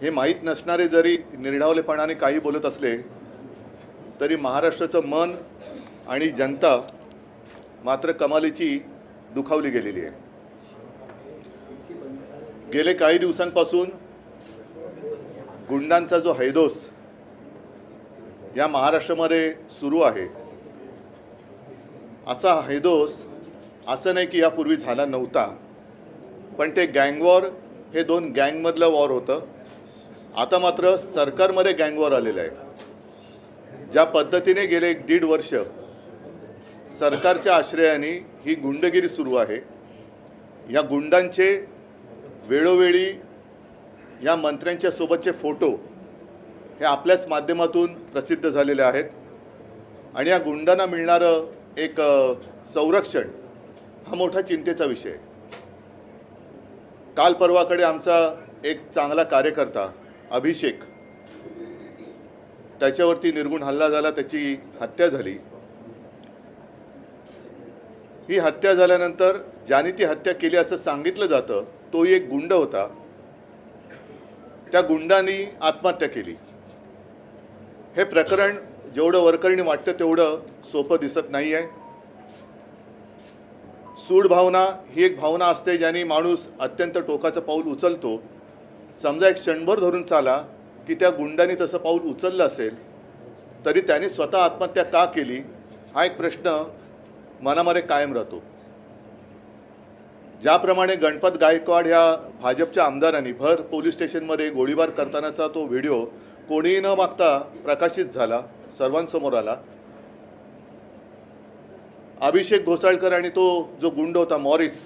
हे माहीत नसणारे जरी निर्ढावलेपणाने काही बोलत असले तरी महाराष्ट्राचं मन आणि जनता मात्र कमालीची दुखावली गेलेली आहे। गेले काही दिवसांपासून गुंडांचा जो हैदोस या महाराष्ट्रामध्ये सुरू आहे, असा हैदोस असं नाही की यापूर्वी झाला नव्हता, पण ते गँग वॉर हे दोन गँगमधलं वॉर होतं। आता मात्र सरकारमध्ये गँग वॉर आलेलं आहे। ज्या पद्धतीने गेले 1.5 वर्ष सरकारच्या आश्रयाने ही गुंडगिरी सुरू आहे, या गुंडांचे वेळोवेळी या मंत्र्यांच्या सोबतचे फोटो हे आपल्याच माध्यमातून प्रसिद्ध झालेले आहेत आणि या गुंडांना मिळणारं एक संरक्षण हा मोठा चिंतेचा विषय आहे। काल परवाकडे आमचा एक चांगला कार्यकर्ता अभिषेक, त्याच्यावरती निर्गुण हल्ला झाला, त्याची हत्या झाली। ही हत्या झाल्यानंतर ज्याने ती हत्या केली असं सांगितलं जातं तोही एक गुंड होता। त्या गुंडांनी आत्महत्या केली। हे प्रकरण जेवढं वरकरणी वाटतं तेवढं सोपं दिसत नाही आहे। सूड भावना ही एक भावना असते ज्याने माणूस अत्यंत टोकाचं पाऊल उचलतो। समजा एक क्षणभर धरून चाला की त्या गुंडांनी तसं पाऊल उचललं असेल तरी त्यांनी स्वतः आत्महत्या का केली हा एक प्रश्न मनामध्ये कायम राहतो। ज्याप्रमाणे गणपत गायकवाड ह्या भाजपच्या आमदारांनी भर पोलीस स्टेशनमध्ये गोळीबार करतानाचा तो व्हिडिओ कोणीही न मागता प्रकाशित झाला, सर्वांसमोर आला। अभिषेक घोसाळकर आणि तो जो गुंड होता मॉरिस,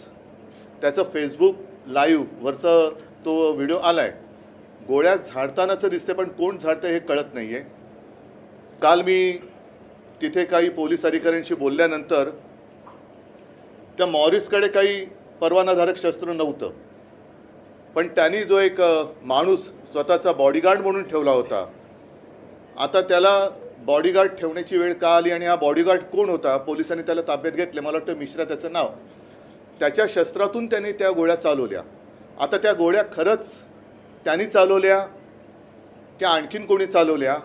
त्याचं फेसबुक लाईव्ह वरचा तो व्हिडिओ आलाय। गोळ्या झाडतानाचं दिसते पण कोण झाडतंय हे कळत नाही आहे। काल मी तिथे काही पोलीस अधिकाऱ्यांशी बोलल्यानंतर त्या मॉरिसकडे काही परवानाधारक शस्त्र नव्हतं, पण त्यांनी जो एक माणूस स्वतःचा बॉडीगार्ड म्हणून ठेवला होता, आता त्याला बॉडीगार्ड ठेवण्याची वेळ का आली आणि हा बॉडीगार्ड कोण होता, पोलिसांनी त्याला ताब्यात घेतले। मला वाटतं मिश्रा त्याचं नाव। त्याच्या शस्त्रातून त्यांनी त्या गोळ्या चालवल्या। आता त्या गोळ्या खरंच त्यांनी चालवल्या की आणखीन कोणी चालवल्या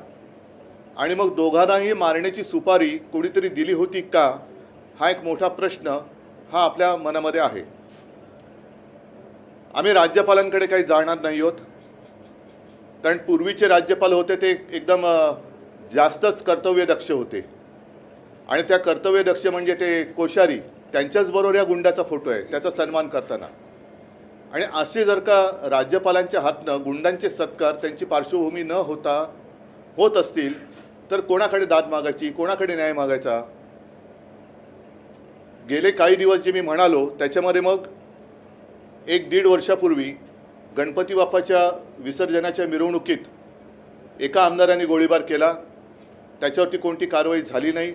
आणि मग दोघांनाही मारण्याची सुपारी कोणीतरी दिली होती का, हा एक मोठा प्रश्न हा आपल्या मनामध्ये आहे। आम्ही राज्यपालांकडे काही जाणार नाही आहोत, कारण पूर्वीचे राज्यपाल होते ते एकदम जास्तच कर्तव्यदक्ष होते आणि त्या कर्तव्यदक्ष म्हणजे ते कोश्यारी, त्यांच्याच बरोबर या गुंडाचा फोटो आहे त्याचा सन्मान करताना। आणि असे जर का राज्यपालांच्या हातनं गुंडांचे सत्कार त्यांची पार्श्वभूमी न होता होत असतील तर कोणाकडे दाद मागायची, कोणाकडे न्याय मागायचा। गेले काही दिवस जे मी म्हणालो त्याच्यामध्ये मग 1.5 वर्षापूर्वी गणपती बाप्पाच्या विसर्जनाच्या मिरवणुकीत एका आमदारांनी गोळीबार केला, त्याच्यावरती कोणती कारवाई झाली नाही,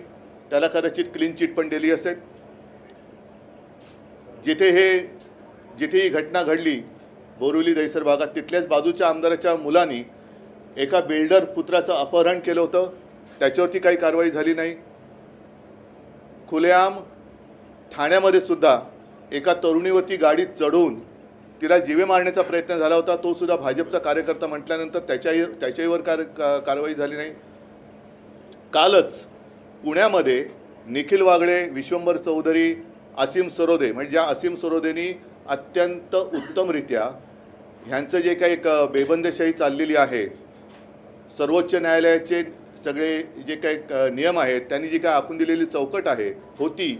त्याला कदाचित क्लीन चिट पण दिली असेल। जिथे ही घटना घडली बोरिवली दहिसर भागात, तिथल्याच बाजूच्या आमदाराच्या मुलांनी एका बिल्डर पुत्राचं अपहरण केलं होतं, त्याच्यावरती काही कारवाई झाली नाही। खुलेआम ठाण्यामध्ये सुद्धा एका तरुणीवरती गाडीत चढवून तिला जीवे मारण्याचा प्रयत्न झाला होता, तो सुद्धा भाजपचा कार्यकर्ता म्हटल्यानंतर त्याच्यावर कारवाई झाली नाही। कालच पुण्यामध्ये निखिल वागळे, विश्वंभर चौधरी, असीम सरोदे, म्हणजे ज्या असीम सरोदेनी अत्यंत उत्तमरित्या ह्यांचं जे काही एक बेबंदीशाही चाललेली आहे, सर्वोच्च न्यायालयाचे सगळे जे काही नियम आहेत त्यांनी जी काही आखून दिलेली चौकट होती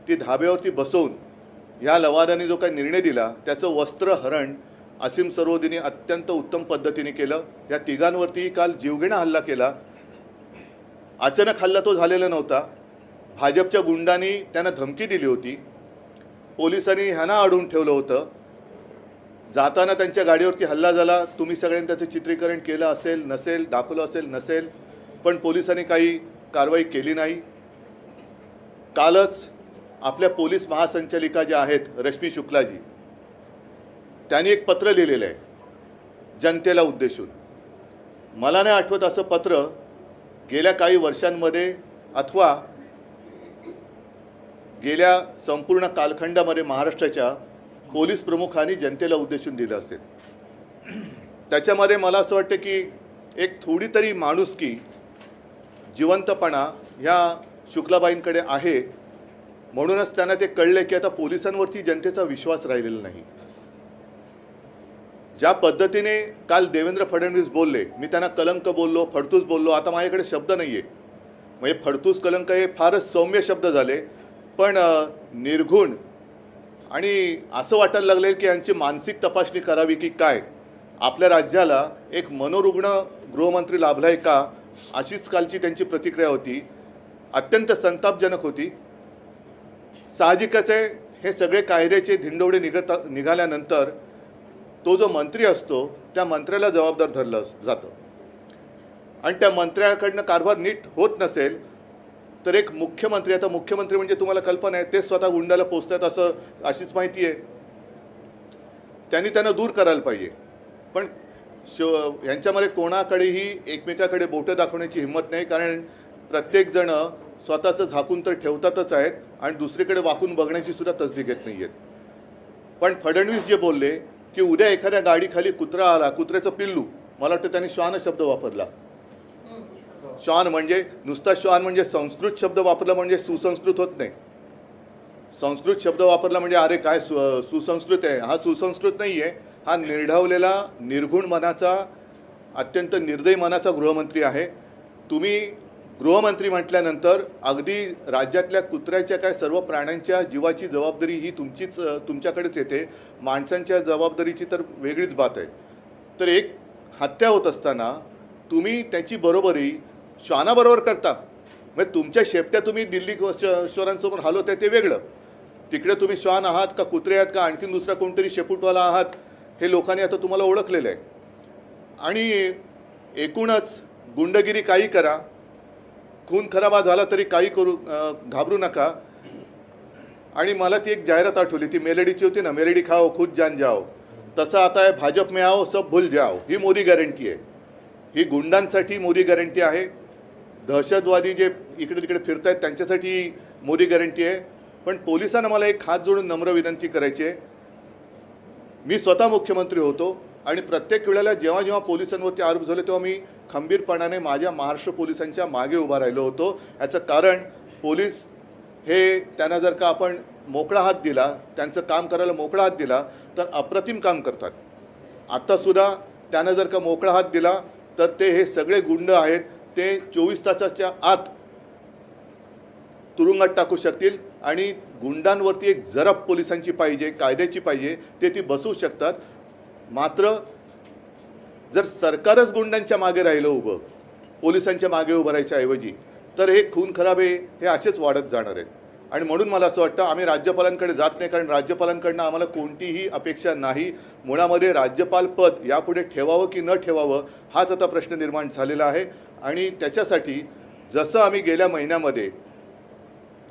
ती धाब्यावरती बसवून ह्या लवादाने जो काही निर्णय दिला त्याचं वस्त्रहरण असीम सरोदेनी अत्यंत उत्तम पद्धतीने केलं। या तिघांवरती काल जीवघेणा हल्ला केला। अचानक हल्ला तो झालेला नव्हता, भाजपच्या गुंडांनी त्यांना धमकी दिली होती, पोलिसांनी ह्यांना अडवून ठेवलं होतं, जाताना त्यांच्या गाडीवरती हल्ला झाला। तुम्ही सगळ्यांनी त्याचं चित्रीकरण केलं असेल नसेल, दाखवलं असेल नसेल, पण पोलिसांनी काही कारवाई केली नाही। कालच आपल्या पोलीस महासंचालिका ज्या आहेत रश्मी शुक्लाजी, त्यांनी एक पत्र लिहिलेलं आहे जनतेला उद्देशून। मला नाही आठवत असं पत्र गेल्या काही वर्षांमध्ये अथवा गेल्या संपूर्ण कालखंडामध्ये महाराष्ट्राच्या पोलीस प्रमुखांनी जनतेला उद्देशून दिलं असेल। त्याच्यामध्ये मला असं वाटतं की एक थोडी तरी माणुसकी, जिवंतपणा ह्या शुक्लाबाईंकडे आहे. म्हणूनच त्यांना ते कळले की आता पोलिसांवरती जनतेचा विश्वास राहिलेला नाही. ज्या पद्धतीने काल देवेंद्र फडणवीस बोलले, मी त्यांना कलंक बोललो, फडतूस बोललो. आता माझ्याकडे शब्द नाही आहे. म्हणजे फडतूस कलंक हे फारच सौम्य शब्द झाले, पण निर्घुण आणि असं वाटायला लागले की यांची मानसिक तपासणी करावी की काय. आपल्या राज्याला एक मनोरुग्ण गृहमंत्री लाभला आहे का, अशीच कालची त्यांची प्रतिक्रिया होती. अत्यंत संतापजनक होती. साहजिकच आहे, हे सगळे कायद्याचे धिंडोडे निघाल्यानंतर तो जो मंत्री असतो त्या मंत्र्याला जबाबदार धरलं जातं. आणि त्या मंत्र्याकडनं कारभार नीट होत नसेल तर एक मुख्यमंत्री, आता मुख्यमंत्री म्हणजे तुम्हाला कल्पना आहे, ते स्वतः गुंडाला पोचतात असं अशीच माहिती आहे. त्यांना दूर करायला पाहिजे. पण यांच्यामध्ये कोणाकडेही एकमेकाकडे बोटं दाखवण्याची हिंमत नाही, कारण प्रत्येकजण स्वतःचं झाकून तर ठेवतातच आहेत आणि दुसरीकडे वाकून बघण्याची सुद्धा तसदी घेत नाही आहेत. पण फडणवीस जे बोलले की उद्या एखाद्या गाडीखाली कुत्रा आला, कुत्र्याचं पिल्लू, मला वाटतं त्यांनी श्वान शब्द वापरला. श्वान म्हणजे नुसता श्वान म्हणजे संस्कृत शब्द वापरला म्हणजे सुसंस्कृत होत नाही. संस्कृत शब्द वापरला म्हणजे अरे काय सुसंस्कृत आहे. हा सुसंस्कृत नाही आहे. हा निर्ढवलेला, निर्घुण मनाचा, अत्यंत निर्दयी मनाचा गृहमंत्री आहे. तुम्ही गृहमंत्री म्हटल्यानंतर अगदी राज्यातल्या कुत्र्याच्या काय सर्व प्राण्यांच्या जीवाची जबाबदारी ही तुमच्याकडेच येते. माणसांच्या जबाबदारीची तर वेगळीच बात आहे. तर एक हत्या होत असताना तुम्ही त्याची बरोबरी श्वानाबरोबर करता. म्हणजे तुमच्या शेपट्या तुम्ही दिल्ली शोरांसमोर हलवताय ते वेगळं. तिकडे तुम्ही श्वान आहात का कुत्रे आहात का आणखीन दुसरा कोणतरी शेपूटवाला आहात हे लोकांनी आता तुम्हाला ओळखलेलं आहे. आणि एकूणच गुंडगिरी काही करा, खून खराबा झाला तरी काही करू, घाबरू नका. आणि मला ती एक जाहिरात आठवली, ती मेलेडीची होती ना, मेलेडी खाओ खुद जान जाओ. तसं आता आहे भाजप में आओ सब भूल जाओ. ही मोदी गॅरंटी आहे. ही गुंडांसाठी मोदी गॅरंटी आहे. दहशतवादी जे इकडे तिकडे फिरत आहेत त्यांच्यासाठी मोदी गॅरंटी आहे. पण पोलिसांना मला एक हात जोडून नम्र विनंती करायची आहे. मी स्वतः मुख्यमंत्री होतो आणि प्रत्येक वेळेला जेव्हा जेव्हा पोलिसांवरती आरोप झाले तेव्हा मी खंबीरपणाने माझ्या महाराष्ट्र पोलिसांच्या मागे उभा राहिलो होतो. याचं कारण पोलीस हे त्यांना जर का आपण मोकळा हात दिला, त्यांचं काम करायला मोकळा हात दिला तर अप्रतिम काम करतात. आत्तासुद्धा त्यांना जर का मोकळा हात दिला तर ते हे सगळे गुंड आहेत ते 24 तासाच्या आत तुरुंगात टाकू शकतील. आणि गुंडांवरती एक जरब पोलिसांची पाहिजे, कायद्याची पाहिजे, ते ती बसवू शकतात. मात्र जर सरकारच गुंडांच्या मागे राहिलं उभं, पोलिसांच्या मागे उभं राहायच्या ऐवजी, तर हे खून खराबे हे असेच वाढत जाणार आहेत. आणि म्हणून मला असं वाटतं आम्ही राज्यपालांकडे जात नाही, कारण राज्यपालांकडनं आम्हाला कोणतीही अपेक्षा नाही. मुळामध्ये राज्यपाल पद यापुढे ठेवावं की न ठेवावं हाच आता प्रश्न निर्माण झालेला आहे. आणि त्याच्यासाठी जसं आम्ही गेल्या महिन्यामध्ये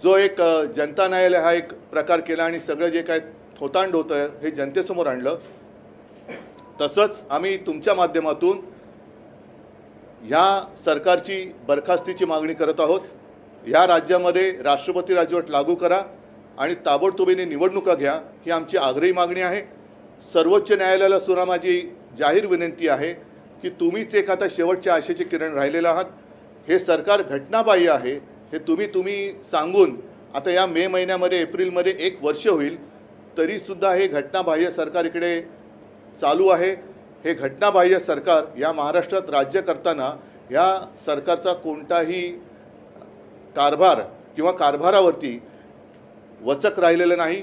जो एक जनता न्यायालय हा एक प्रकार केला आणि सगळं जे काय थोतांड होतं हे जनतेसमोर आणलं, तसंच आम्ही तुमच्या माध्यमातून ह्या सरकारची बरखास्तीची मागणी करत आहोत. ह्या राज्यामध्ये राष्ट्रपती राजवट लागू करा आणि ताबडतोबीने निवडणुका घ्या, ही आमची आग्रही मागणी आहे. सर्वोच्च न्यायालयाला सुद्धा माझी जाहीर विनंती आहे की तुम्हीच एक आता शेवटच्या आशेचे किरण राहिलेले आहात. हे सरकार घटनाबाह्य आहे हे तुम्ही सांगून आता या मे महिन्यामध्ये एप्रिलमध्ये 1 वर्ष होईल तरीसुद्धा हे घटनाबाह्य सरकार इकडे चालू आहे. हे घटनाबाह्य सरकार या महाराष्ट्रात राज्य करताना या सरकारचा कोणताही कारभार किंवा कारभारावरती वचक राहिलेलं नाही.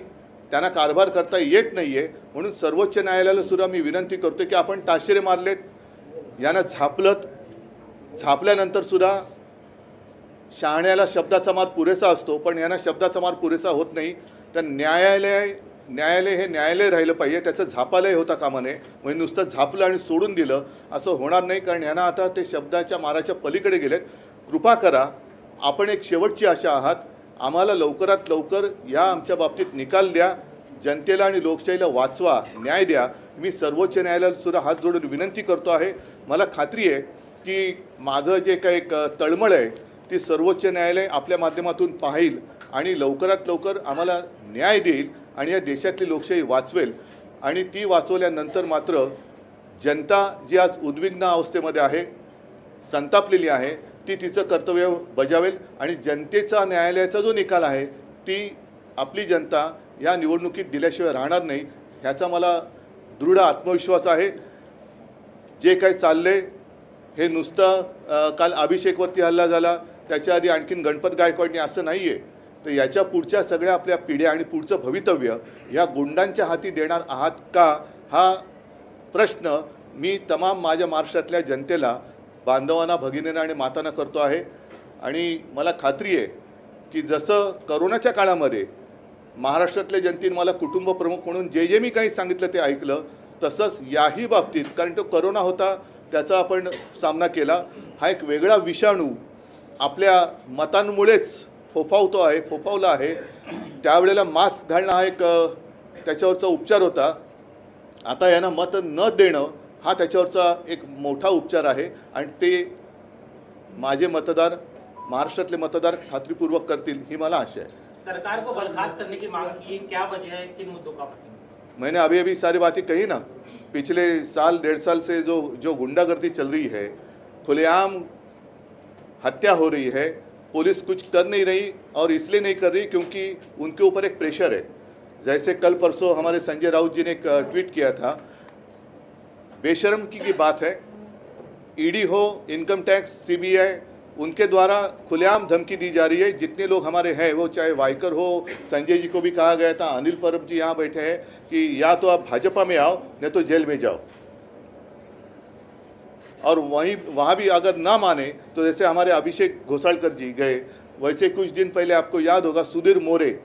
त्यांना कारभार करता येत नाही आहे. म्हणून सर्वोच्च न्यायालयाला सुद्धा मी विनंती करतो की आपण ताशेरे मारलेत, यांना झापल्यानंतर सुद्धा शहाण्याला शब्दाचा मार पुरेसा असतो, पण यांना शब्दाचा मार पुरेसा होत नाही. तर न्यायालय हे न्यायालय राहिलं पाहिजे, त्याचं झापालय होता कामा नये. म्हणजे नुसतं झापलं आणि सोडून दिलं असं होणार नाही, कारण यांना आता ते शब्दाच्या माराच्या पलीकडे गेलेत. कृपा करा, आपण एक शेवटची आशा आहात. आम्हाला लवकरात लवकर या आमच्या बाबतीत निकाल द्या, जनतेला आणि लोकशाहीला वाचवा, न्याय द्या. मी सर्वोच्च न्यायालयाला सुद्धा हात जोडून विनंती करतो आहे. मला खात्री आहे की माझं जे काही एक तळमळ आहे ती सर्वोच्च न्यायालय आपल्या माध्यमातून पाहिल आणि लवकरात लवकर आम्हाला न्याय देईल आणि या देशातली लोकशाही वाचवेल. आणि ती वाचवल्यानंतर मात्र जनता जी आज उद्विग्न अवस्थेमध्ये आहे, संतापलेली आहे, ती तिचं कर्तव्य बजावेल आणि जनतेचा न्यायालयाचा जो निकाल आहे ती आपली जनता या निवडणुकीत दिल्याशिवाय राहणार नाही, ह्याचा मला दृढ आत्मविश्वास आहे. जे काही चालले हे नुसतं काल अभिषेकवरती हल्ला झाला, त्याच्या आधी आणखीन गणपत गायकवाडनी असं नाही आहे, तर याच्या पुढच्या सगळ्या आपल्या पिढ्या आणि पुढचं भवितव्य या गुंडांच्या हाती देणार आहात का, हा प्रश्न मी तमाम माझ्या महाराष्ट्रातल्या जनतेला, बांधवांना, भगिनींना आणि मातांना करतो आहे. आणि मला खात्री आहे की जसं करोनाच्या काळामध्ये महाराष्ट्रातल्या जनतेने मला कुटुंब प्रमुख म्हणून जे जे मी काही सांगितलं ते ऐकलं, तसंच याही बाबतीत, कारण तो करोना होता त्याचा आपण सामना केला, हा एक वेगळा विषाणू आपल्या मतांमुळेच फोफावला आहे. त्यावेळेला मास्क घालणं हा एक त्याच्यावरचा उपचार होता. आता यांना मत न देणं हा त्याच्यावरचा एक मोठा उपचार आहे आणि ते माझे मतदार, महाराष्ट्रातले मतदार खात्रीपूर्वक करतील ही मला आशा आहे. सरकार को बर्खास्त करने की मांग की, क्या वजह है, किन मुद्दों का? मैंने अभी सारी बातें कही ना. पिछले साल 1.5 साल से जो गुंडागर्दी चल रही है, खुलेआम हत्या हो रही है, पुलिस कुछ कर नहीं रही और इसलिए नहीं कर रही क्योंकि उनके ऊपर एक प्रेशर है. जैसे कल परसों हमारे संजय राउत जी ने एक ट्वीट किया था, बेशर्म की बात है, ईडी हो, इनकम टैक्स, सीबीआई, उनके द्वारा खुलेआम धमकी दी जा रही है. जितने लोग हमारे हैं, वो चाहे वाइकर हो, संजय जी को भी कहा गया था, अनिल परब जी यहाँ बैठे हैं कि या तो आप भाजपा में आओ नहीं तो जेल में जाओ. और वहाँ भी अगर ना माने तो जैसे हमारे अभिषेक घोसाळकर जी गए, वैसे कुछ दिन पहले आपको याद होगा सुधीर मोरे,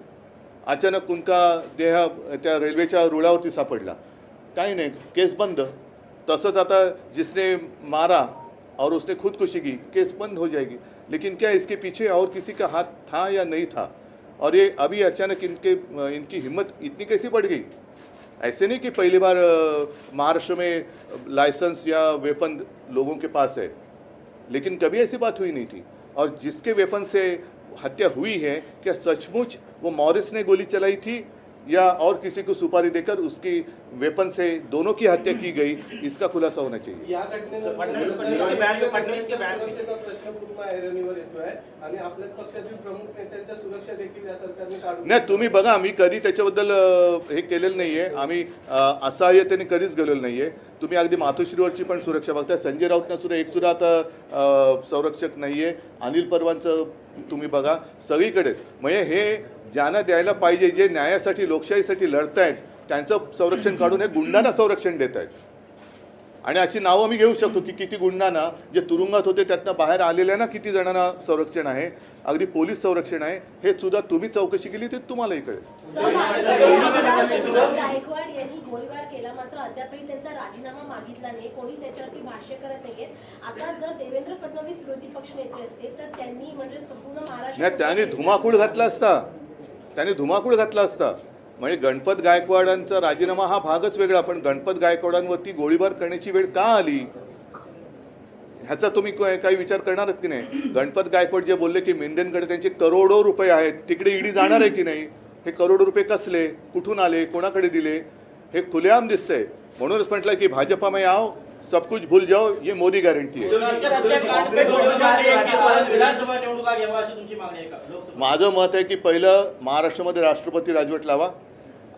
अचानक उनका देह त्या रेल्वेच्या रुळावरती सापडला, काही नाही, केस बंद. तसंच आता जिसने मारा और उसने खुदकुशी की, केस बंद हो जाएगी. लेकिन क्या इसके पीछे और किसी का हाथ था या नहीं था? और ये अभी अचानक इनकी हिम्मत इतनी कैसी बढ़ गई? ऐसे नहीं कि पहली बार महाराष्ट्र में लाइसेंस या वेपन लोगों के पास है, लेकिन कभी ऐसी बात हुई नहीं थी. और जिसके वेपन से हत्या हुई है, क्या सचमुच वो मॉरिस ने गोली चलाई थी या और किसी को सुपारी देकर उसकी वेपन से दोनों की हत्या की गई, इसका खुलासा होना चाहिए. या नाही, तुम्ही बघा, मी कधी त्याच्याबद्दल हे केलेलं नाही आहे. आम्ही असहाय्यतेने कधीच गेलेलो नाही आहे. तुम्ही अगदी मातोश्रीवरची पण सुरक्षा बघता, संजय राऊतना सुद्धा एक सुद्धा आता संरक्षक नाही आहे. अनिल परवांचं तुम्ही बघा, सगळीकडेच. म्हणजे हे ज्यांना द्यायला पाहिजे, जे न्यायासाठी, लोकशाहीसाठी लढत आहेत, त्यांचं संरक्षण काढून हे गुंडांना संरक्षण देत आहेत. आणि अशी नावं मी घेऊ शकतो की किती गुंडांना, जे तुरुंगात होते त्यातनं बाहेर आलेल्यांना किती जणांना संरक्षण आहे, अगदी पोलीस संरक्षण आहे. हे सुद्धा तुम्ही चौकशी केली ते तुम्हालाही कळेल. गायकवाड यांनी गोळीबार केला, मात्र अद्यापही त्यांचा राजीनामा मागितला नाही, कोणी त्याच्यावरती भाष्य करत नाहीये. आता जर देवेंद्र फडणवीस विरोधी पक्ष नेते असते तर त्यांनी म्हणजे संपूर्ण महाराष्ट्र, त्यांनी धुमाकूळ घातला असता. म्हणजे गणपत गायकवाडांचा राजीनामा हा भागच वेगळा, पण गणपत गायकवाडांवरती गोळीबार करण्याची वेळ का आली ह्याचा तुम्ही काही विचार करणार की नाही? गणपत गायकवाड जे बोलले की मेंढ्यांकडे त्यांचे करोडो रुपये आहेत, तिकडे ईडी जाणार आहे की नाही? हे करोडो रुपये कसले, कुठून आले, कोणाकडे दिले, हे खुलेआम दिसतंय. म्हणूनच म्हटलं की भाजपा में आओ, सब कुछ भूल जाओ, ये मोदी गॅरंटी आहे. माझं मत आहे की पहिलं महाराष्ट्रामध्ये राष्ट्रपती राजवट लावा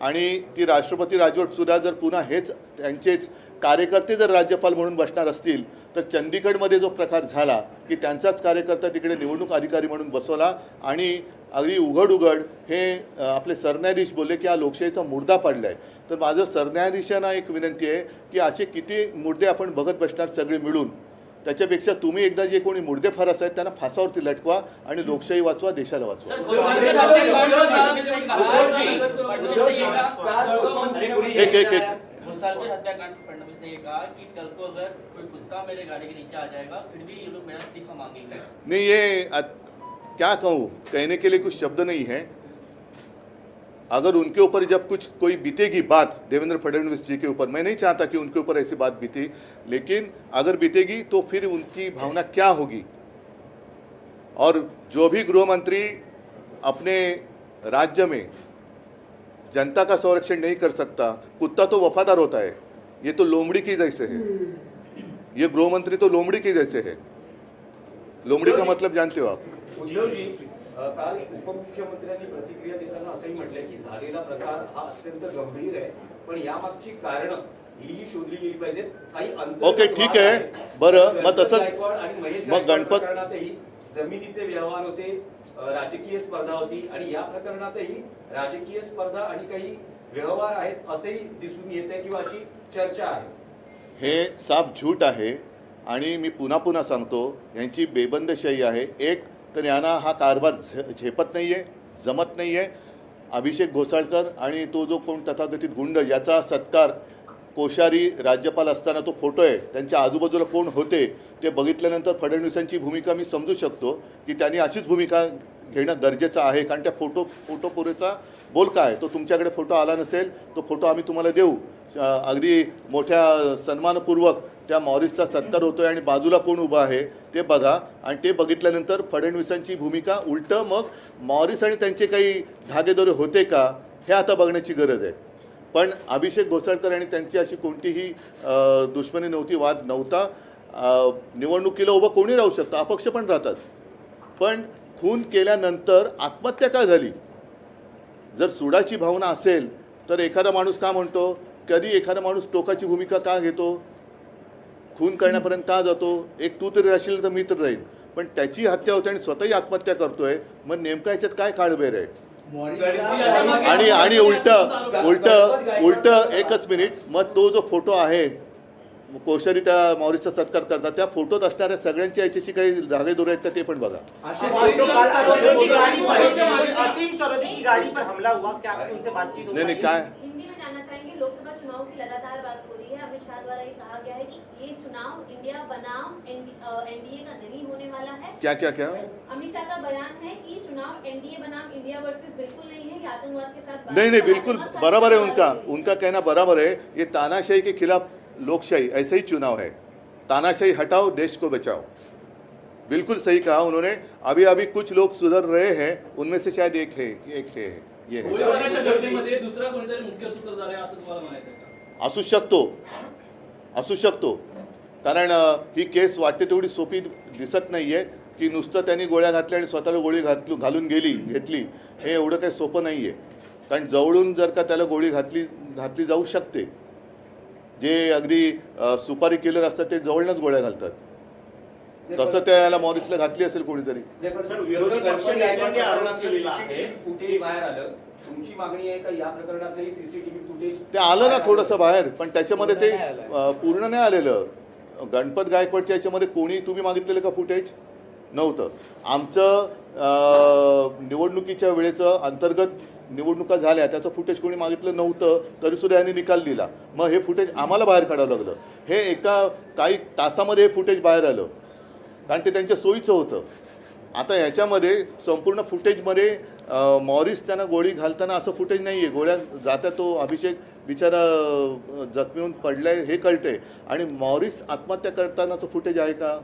आणि ती राष्ट्रपती राजवट सुद्धा जर पुन्हा हेच त्यांचेच कार्यकर्ते जर राज्यपाल म्हणून बसणार असतील तर चंदीगडमध्ये जो प्रकार झाला की त्यांचाच कार्यकर्ता तिकडे निवडणूक अधिकारी म्हणून बसवला आणि अगदी उघड हे आपले सरन्यायाधीश बोलले की हा लोकशाहीचा मुर्दा पडला आहे. तर माझं सरन्यायाधीशांना एक विनंती आहे की असे किती मुर्दे आपण बघत बसणार सगळे मिळून, त्याच्यापेक्षा तुम्ही एकदा जे कोणी मुर्दे फारस आहेत त्यांना फासावरती लटकवा आणि लोकशाही वाचवा, देशाला वाचवा. एक गुलसालकर हत्याकांड फडणवीस ने कहा कि कल को अगर कोई कुत्ता मेरे गाड़ी के नीचे आ जाएगा फिर भी ये लोग मेरा इस्तीफा मांगेंगे. नहीं, ये क्या कहूँ, कहने के लिए कुछ शब्द नहीं है. अगर उनके ऊपर जब कोई बीतेगी बात देवेंद्र फडणवीस जी के ऊपर, मैं नहीं चाहता कि उनके ऊपर ऐसी बात बीते, लेकिन अगर बीतेगी तो फिर उनकी भावना क्या होगी. और जो भी गृहमंत्री अपने राज्य में जनता का संरक्षण नहीं कर सकता, कुत्ता तो वफादार होता है, ये तो लोमड़ी के जैसे है, ये गृह मंत्री तो लोमड़ी के जैसे है। लोमड़ी का मतलब जानते हो आप? उद्धवजी, काल उपमुख्यमंत्र्यांनी प्रतिक्रिया देताना असंही म्हटलंय की झालेला प्रकार हा अत्यंत गंभीर आहे, पण यामागची कारणं ही शोधली गेली पाहिजेत. काही अंतर्गत ओके, ठीक आहे. बरं, मग तसंच- गायकवाड आणि महेश मग गायकवाड गणपत- प्रकरणातही जमिनीचे व्यवहार होते, राजकीय स्पर्धा होती आणि या प्रकरणातही राजकीय स्पर्धा आणि काही व्यवहार आहेत असेही दिसून येते किंवा अशी चर्चा आहे. हे साफ झूट आहे आणि मी पुन्हा पुन्हा सांगतो, यांची बेबंदशाही आहे. एक तर यांना हा कारभार झेपत नाही आहे, जमत नाही आहे. अभिषेक घोसाळकर आणि तो जो कोण तथाकथित गुंड, याचा सत्कार कोश्यारी राज्यपाल असताना तो फोटो आहे, त्यांच्या आजूबाजूला कोण होते ते बघितल्यानंतर फडणवीसांची भूमिका मी समजू शकतो की त्यांनी अशीच भूमिका घेणं गरजेचं आहे. कारण त्या फोटो पुरेचा बोलका आहे. तो तुमच्याकडे फोटो आला नसेल, तो फोटो आम्ही तुम्हाला देऊ. अगदी मोठ्या सन्मानपूर्वक त्या मॉरिसचा सत्कार होतो आहे आणि बाजूला कोण उभं आहे ते बघा. आणि ते बघितल्यानंतर फडणवीसांची भूमिका, उलटं मग मॉरिस आणि त्यांचे काही धागेदोरे होते का हे आता बघण्याची गरज आहे. पण अभिषेक घोसाळकर आणि त्यांची अशी कोणतीही दुश्मनी नव्हती, वाद नव्हता. निवडणुकीला उभं कोणी राहू शकतं, अपक्ष पण राहतात. पण खून केल्यानंतर आत्महत्या का झाली? जर सुडाची भावना असेल तर एखादा माणूस का म्हणतो, कधी एखादा माणूस टोकाची भूमिका का घेतो, खून करण्यापर्यंत का जातो? एक तू तरी राहशील तर मी तर राहील. पण त्याची हत्या होते आणि स्वतःही आत्महत्या करतोय, मग नेमका याच्यात काय काळबेर आहे? आणि उलट एकच मिनिट, मग तो जो फोटो आहे कोश्यारी त्या मॉरिसचा सत्कार करतात, त्या फोटोत असणाऱ्या सगळ्यांच्या याच्याशी काही धागेदोरे आहेत का ते पण बघा. असीम सरोदी की गाड़ी पर हमला हुआ, क्या आपकी उनसे बातचीत हो नहीं पाई? काय हिंदी में जानना चाहेंगे, लोकसभा चुनाव की लगातार बात हो रही है। अमित शाह द्वारा ये कहा गया है कि ये चुनाव इंडिया बनाम एनडीए का नहीं होने वाला है। क्या क्या क्या अमित शाह का बयान है कि चुनाव एनडीए बनाम इंडिया वर्सेस बिल्कुल नहीं है, ये आतंकवाद के साथ नहीं बिल्कुल बराबर है उनका कहना बराबर है. ये तानाशाही के खिलाफ लोकशाही, ऐसे ही चुनाव है. तानाशाही हटाओ, देश को बचाओ. बिल्कुल सही कहा उन्होंने. अभी कुछ लोग सुधर रहे हैं, उनमें से शायद एक है ये है. गोळीबाराच्या घटनेमध्ये दुसरा कोणीतरी मुख्य सूत्रधार आहे असं तुम्हाला म्हणायचं का? असू शकतो. कारण ही केस वाटते तेवढी सोपी दिसत नाही आहे की नुसतं त्यांनी गोळ्या घातल्या आणि स्वतःला गोळी घालून घेतली, हे एवढं काही सोपं नाही आहे. कारण जवळून जर का त्याला गोळी घातली जाऊ शकते. जे अगदी सुपारी किलर असतात ते जवळनच गोळ्या घालतात. तसं त्याला मॉरिसला घातली असेल कोणीतरी. विरोधी पक्षनेत्यांनी आरोप केलेला आहे, फुटेज बाहेर आलं. तुमची मागणी आहे का या प्रकरणातही सीसीटीव्ही फुटेज? ते आलं ना थोडंसं बाहेर, पण त्याच्यामध्ये ते पूर्ण नाही आलेलं. गणपत गायकवाडच्या याच्यामध्ये कोणी तुम्ही मागितलेलं का फुटेज? नव्हतं. आमचं निवडणुकीच्या वेळेचं अंतर्गत निवडणुका झाल्या त्याचं फुटेज कोणी मागितलं नव्हतं, तरीसुद्धा यांनी निकाल दिला. मग हे फुटेज आम्हाला बाहेर काढावं लागलं. हे एका काही तासामध्ये हे फुटेज बाहेर आलं, कारण ते त्यांच्या सोयीचं होतं. आता ह्याच्यामध्ये संपूर्ण फुटेजमध्ये मॉरिस त्यांना गोळी घालताना असं फुटेज नाही आहे. गोळ्या जाता तो अभिषेक बिचारा जखमी होऊन पडलाय हे कळतंय. आणि मॉरिस आत्महत्या करतानाचं फुटेज आहे का?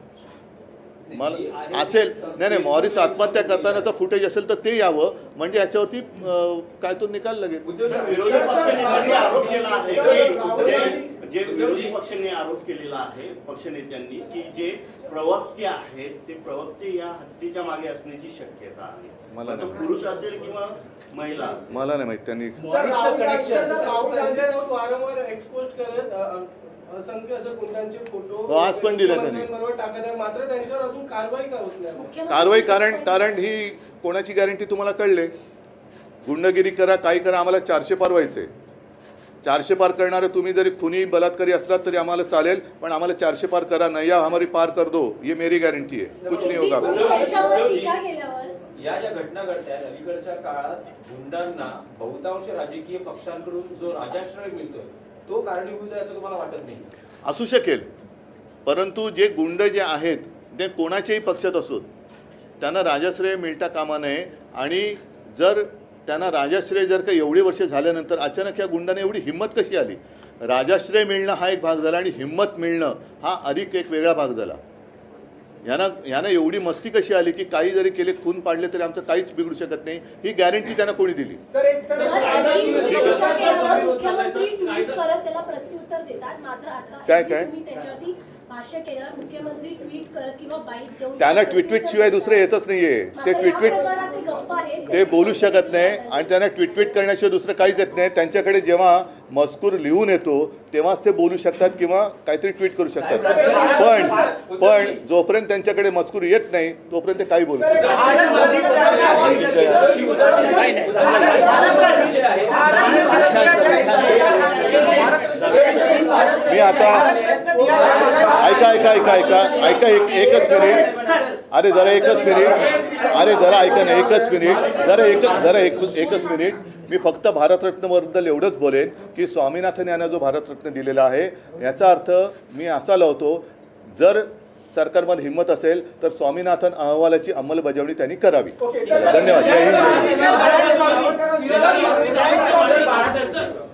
मला असेल नाही, मॉरिस आत्महत्या करतानाचा फुटेज असेल तर ते यावं, म्हणजे याच्यावरती काय तो निकाल लागेल. विरोधी पक्षाने आरोप केलेला आहे पक्षनेत्यांनी की जे प्रवक्ते आहेत ते प्रवक्ते या हत्येच्या मागे असण्याची शक्यता आहे. मला नाही पुरुष असेल किंवा महिला असेल. मला नाही माहिती. त्यांनी संजय राऊत वारंवार एक्सपोज करत असंख्य असं गुंडांचे फोटो आज पण दिले त्यांनी. टाकत आहे, मात्र त्यांच्यावर अजून कारवाई का होत नाही? कारवाई कारण ही कोणाची गॅरंटी तुम्हाला कळले? गुंडगिरी करा, काही करा, आम्हाला 400 पार व्हायचे. 400 पार करणारे तुम्ही जरी खुनी बलात्कारी असलात तरी आम्हाला चालेल, पण आम्हाला 400 पार करा नाही, या हमारी पार कर दो, ये मेरी गॅरंटी है. कुछ नहीं होगा. या ज्या घटना घडतात अलीकडच्या काळात गुंडांना बहुतांश राजकीय पक्षांकडून जो राजाश्रय मिळतोय तो कारणीभूत आहे असं तुम्हाला वाटत नाही? असू शकेल, परंतु जे गुंड जे आहेत ते कोणाच्याही पक्षात असोत त्यांना राजाश्रय मिळता कामा नये. आणि जर त्यांना राजाश्रय जर का एवढी वर्ष झाल्यानंतर अचानक या गुंडाने एवढी हिंमत कशी आली? राजाश्रय मिळणं हा एक भाग झाला आणि हिंमत मिळणं हा अधिक एक वेगळा भाग झाला. यांना एवढी मस्ती कशी आली की काही जरी केले, खून पाडले तरी आमचं काहीच बिघडू शकत नाही, ही गॅरंटी त्यांना कोणी दिली? सर, आधी टीका केल्यावर मुख्यमंत्री ट्विट करत त्याला प्रत्युत्तर देतात. मात्र आता काय? तुम्ही त्याच्यावरती भाष्य केल्यावर मुख्यमंत्री ट्विट करत किंवा बाईट देऊन त्यांना ट्विट शिवाय दुसरं येतच नाहीये. ते ट्विट ते गप्प आहेत. ते बोलू शकत नाही आणि त्यांना ट्विट करण्याशिवाय दुसरं काहीच येत नाही. त्यांच्याकडे जेव्हा मजकूर लिहून येतो तेव्हाच ते बोलू शकतात किंवा काहीतरी ट्विट करू शकतात. पण जोपर्यंत त्यांच्याकडे मजकूर येत नाही तोपर्यंत ते काही बोलू शकतात. मी आता ऐका एकच मिनिट. अरे जरा एकच मिनिट. मी फक्त भारतरत्नबद्दल एवढंच बोलेन की स्वामीनाथन यांना जो भारतरत्न दिलेला आहे याचा अर्थ मी असा लावतो, जर सरकारमध्ये हिंमत असेल तर स्वामीनाथन अहवालाची अंमलबजावणी त्यांनी करावी. धन्यवाद. जय हिंद.